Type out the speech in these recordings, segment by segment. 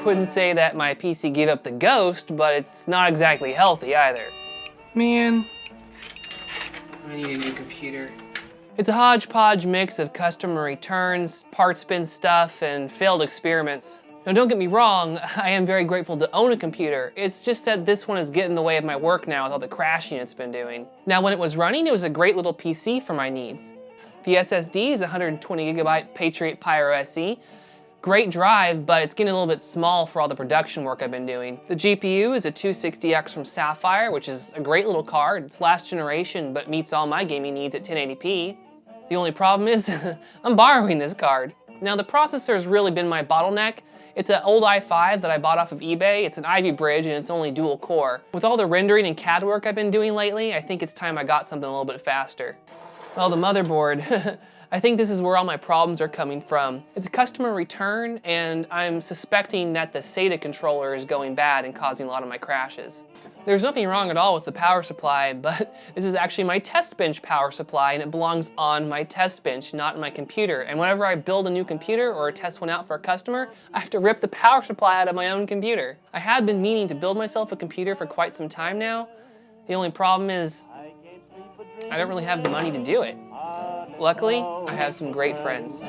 wouldn't say that my PC gave up the ghost, but it's not exactly healthy either. Man, I need a new computer. It's a hodgepodge mix of customer returns, parts bin stuff, and failed experiments. Now don't get me wrong, I am very grateful to own a computer. It's just that this one is getting in the way of my work now with all the crashing it's been doing. Now when it was running, it was a great little PC for my needs. The SSD is 120GB Patriot Pyro SE. Great drive, but it's getting a little bit small for all the production work I've been doing. The GPU is a 260X from Sapphire, which is a great little card. It's last generation, but meets all my gaming needs at 1080p. The only problem is, I'm borrowing this card. Now the processor has really been my bottleneck. It's an old i5 that I bought off of eBay. It's an Ivy Bridge and it's only dual core. With all the rendering and CAD work I've been doing lately, I think it's time I got something a little bit faster. Well, the motherboard. I think this is where all my problems are coming from. It's a customer return, and I'm suspecting that the SATA controller is going bad and causing a lot of my crashes. There's nothing wrong at all with the power supply, but this is actually my test bench power supply, and it belongs on my test bench, not in my computer. And whenever I build a new computer or test one out for a customer, I have to rip the power supply out of my own computer. I had been meaning to build myself a computer for quite some time now. The only problem is I don't really have the money to do it. Luckily, I have some great friends.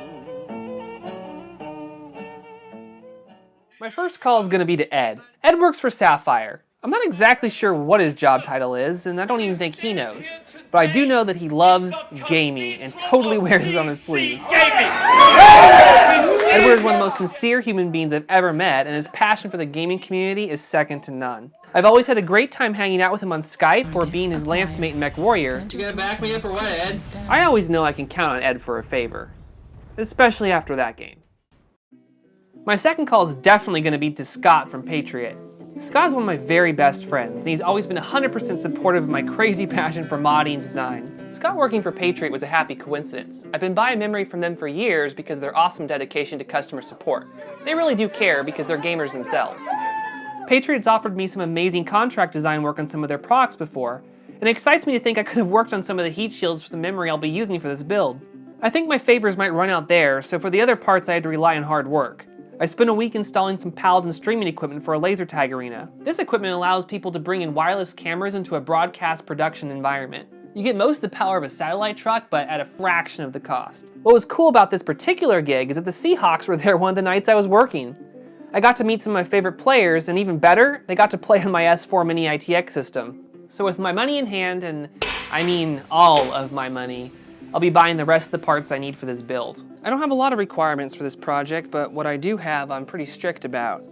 My first call is going to be to Ed. Ed works for Sapphire. I'm not exactly sure what his job title is, and I don't even think he knows. But I do know that he loves gaming and totally wears it on his sleeve. Edward is one of the most sincere human beings I've ever met, and his passion for the gaming community is second to none. I've always had a great time hanging out with him on Skype or being his lance mate in MechWarrior. You gonna back me up or what, Ed? I always know I can count on Ed for a favor, especially after that game. My second call is definitely going to be to Scott from Patriot. Scott is one of my very best friends, and he's always been 100% supportive of my crazy passion for modding and design. Scott working for Patriot was a happy coincidence. I've been buying memory from them for years because of their awesome dedication to customer support. They really do care because they're gamers themselves. Patriot's offered me some amazing contract design work on some of their products before, and it excites me to think I could have worked on some of the heat shields for the memory I'll be using for this build. I think my favors might run out there, so for the other parts I had to rely on hard work. I spent a week installing some Paladin streaming equipment for a laser tag arena. This equipment allows people to bring in wireless cameras into a broadcast production environment. You get most of the power of a satellite truck, but at a fraction of the cost. What was cool about this particular gig is that the Seahawks were there one of the nights I was working. I got to meet some of my favorite players, and even better, they got to play on my S4 Mini ITX system. So with my money in hand, and I mean all of my money, I'll be buying the rest of the parts I need for this build. I don't have a lot of requirements for this project, but what I do have, I'm pretty strict about.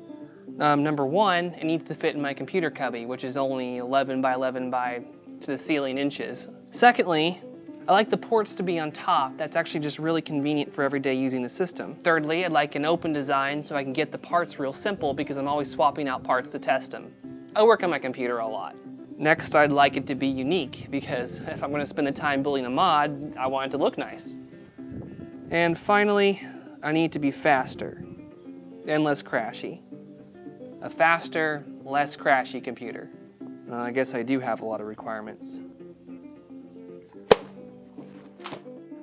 Number one, it needs to fit in my computer cubby, which is only 11 by 11 by to the ceiling inches. Secondly, I like the ports to be on top. That's actually just really convenient for everyday using the system. Thirdly, I'd like an open design so I can get the parts real simple because I'm always swapping out parts to test them. I work on my computer a lot. Next, I'd like it to be unique because if I'm going to spend the time building a mod, I want it to look nice. And finally, I need it to be faster and less crashy. A faster, less crashy computer. I guess I do have a lot of requirements.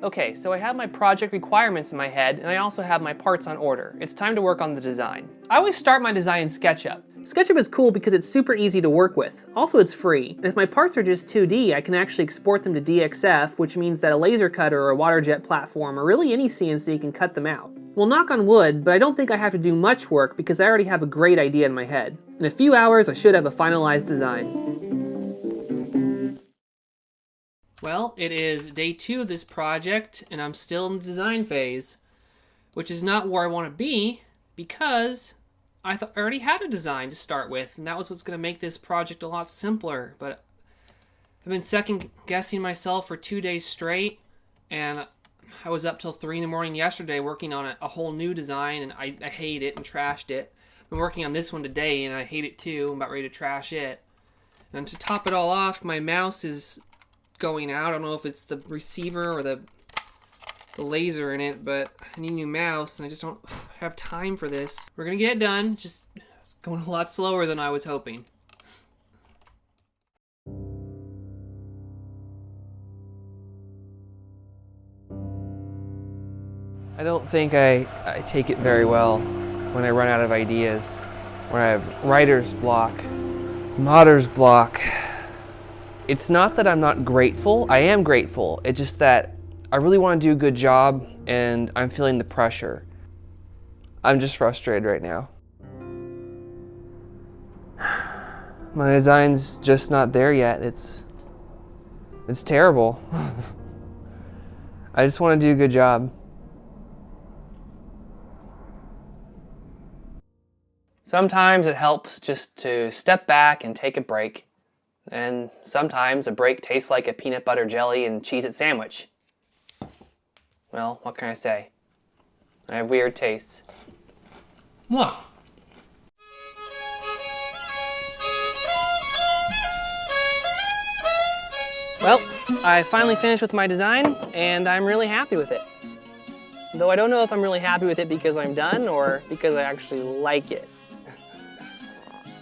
Okay, so I have my project requirements in my head, and I also have my parts on order. It's time to work on the design. I always start my design in SketchUp. SketchUp is cool because it's super easy to work with. Also, it's free. And if my parts are just 2D, I can actually export them to DXF, which means that a laser cutter or a water jet platform, or really any CNC can cut them out. Well, knock on wood, but I don't think I have to do much work because I already have a great idea in my head. In a few hours, I should have a finalized design. Well, it is day 2 of this project, and I'm still in the design phase, which is not where I want to be because I already had a design to start with, and that was what's going to make this project a lot simpler. But I've been second guessing myself for 2 days straight, and I was up till 3 in the morning yesterday working on a whole new design, and I hate it and trashed it. I've been working on this one today, and I hate it too. I'm about ready to trash it. And to top it all off, my mouse is going out. I don't know if it's the receiver or the laser in it, but I need a new mouse, and I just don't have time for this. We're gonna get it done, just it's going a lot slower than I was hoping. I don't think I take it very well when I run out of ideas. where I have writer's block, modder's block. It's not that I'm not grateful. I am grateful. It's just that I really want to do a good job and I'm feeling the pressure. I'm just frustrated right now. My design's just not there yet. It's terrible. I just want to do a good job. Sometimes it helps just to step back and take a break. And sometimes a break tastes like a peanut butter jelly and Cheez-It sandwich. Well, what can I say? I have weird tastes. What? Well, I finally finished with my design, and I'm really happy with it. Though I don't know if I'm really happy with it because I'm done or because I actually like it.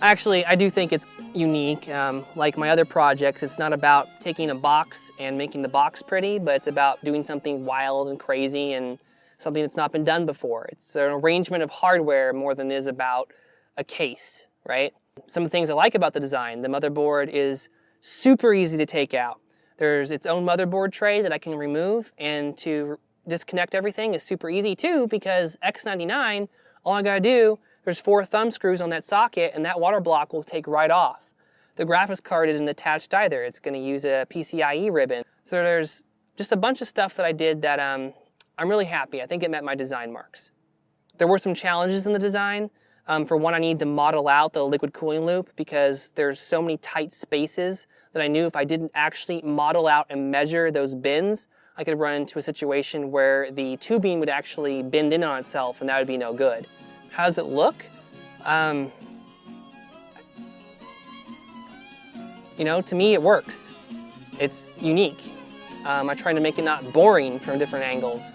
Actually, I do think it's unique. Like my other projects, it's not about taking a box and making the box pretty, but it's about doing something wild and crazy and something that's not been done before. It's an arrangement of hardware more than it is about a case, right? Some of the things I like about the design, the motherboard is super easy to take out. There's its own motherboard tray that I can remove, and to disconnect everything is super easy too, because X99, all I gotta do, there's 4 thumb screws on that socket and that water block will take right off. The graphics card isn't attached either. It's gonna use a PCIe ribbon. So there's just a bunch of stuff that I did that I'm really happy. I think it met my design marks. There were some challenges in the design. For one, I need to model out the liquid cooling loop because there's so many tight spaces that I knew if I didn't actually model out and measure those bins, I could run into a situation where the tubing would actually bend in on itself and that would be no good. How does it look? You know, to me it works. It's unique. I try to make it not boring from different angles.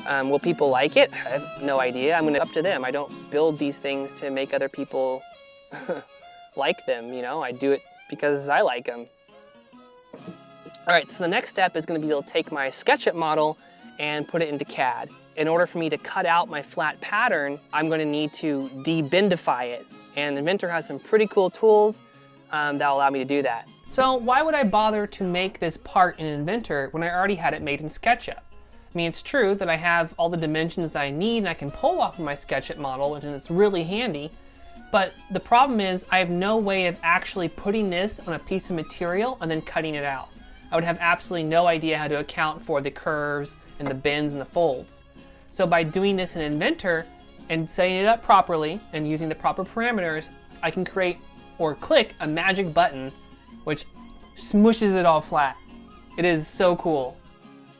Will people like it? I have no idea. I'm gonna up to them. I don't build these things to make other people like them, you know? I do it because I like them. All right, so the next step is gonna be to take my SketchUp model and put it into CAD. In order for me to cut out my flat pattern, I'm gonna need to de-bendify it. And Inventor has some pretty cool tools that will allow me to do that. So why would I bother to make this part in Inventor when I already had it made in SketchUp? I mean, it's true that I have all the dimensions that I need and I can pull off of my SketchUp model and it's really handy, but the problem is I have no way of actually putting this on a piece of material and then cutting it out. I would have absolutely no idea how to account for the curves and the bends and the folds. So by doing this in Inventor and setting it up properly and using the proper parameters, I can create or click a magic button which smushes it all flat. It is so cool.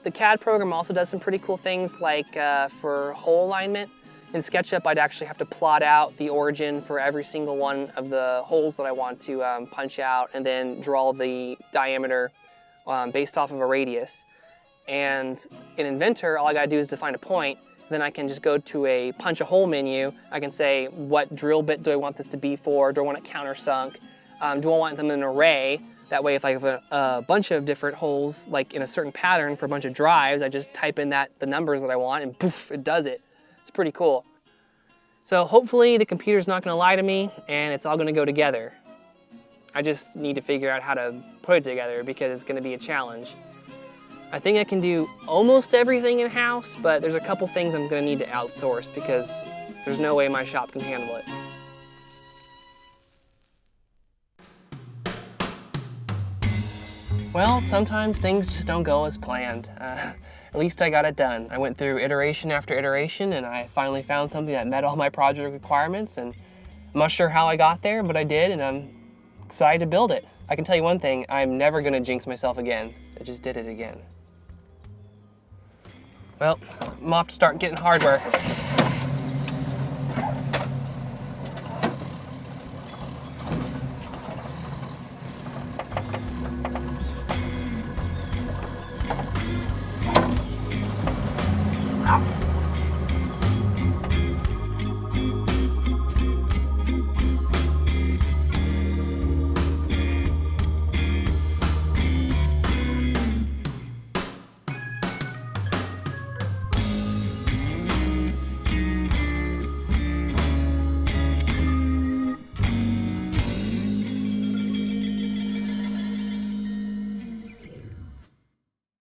The CAD program also does some pretty cool things like for hole alignment. In SketchUp, I'd actually have to plot out the origin for every single one of the holes that I want to punch out and then draw the diameter based off of a radius. And in Inventor, all I gotta do is define a point. Then I can just go to a punch a hole menu. I can say, what drill bit do I want this to be for? Do I want it countersunk? Do I want them in an array? That way, if I have a bunch of different holes, like in a certain pattern for a bunch of drives, I just type in the numbers that I want and poof, it does it. It's pretty cool. So hopefully the computer's not gonna lie to me and it's all gonna go together. I just need to figure out how to put it together because it's gonna be a challenge. I think I can do almost everything in-house, but there's a couple things I'm gonna need to outsource because there's no way my shop can handle it. Well, sometimes things just don't go as planned. At least I got it done. I went through iteration after iteration and I finally found something that met all my project requirements, and I'm not sure how I got there, but I did and I'm excited to build it. I can tell you one thing, I'm never gonna jinx myself again. I just did it again. Well, I'm off to start getting hardware.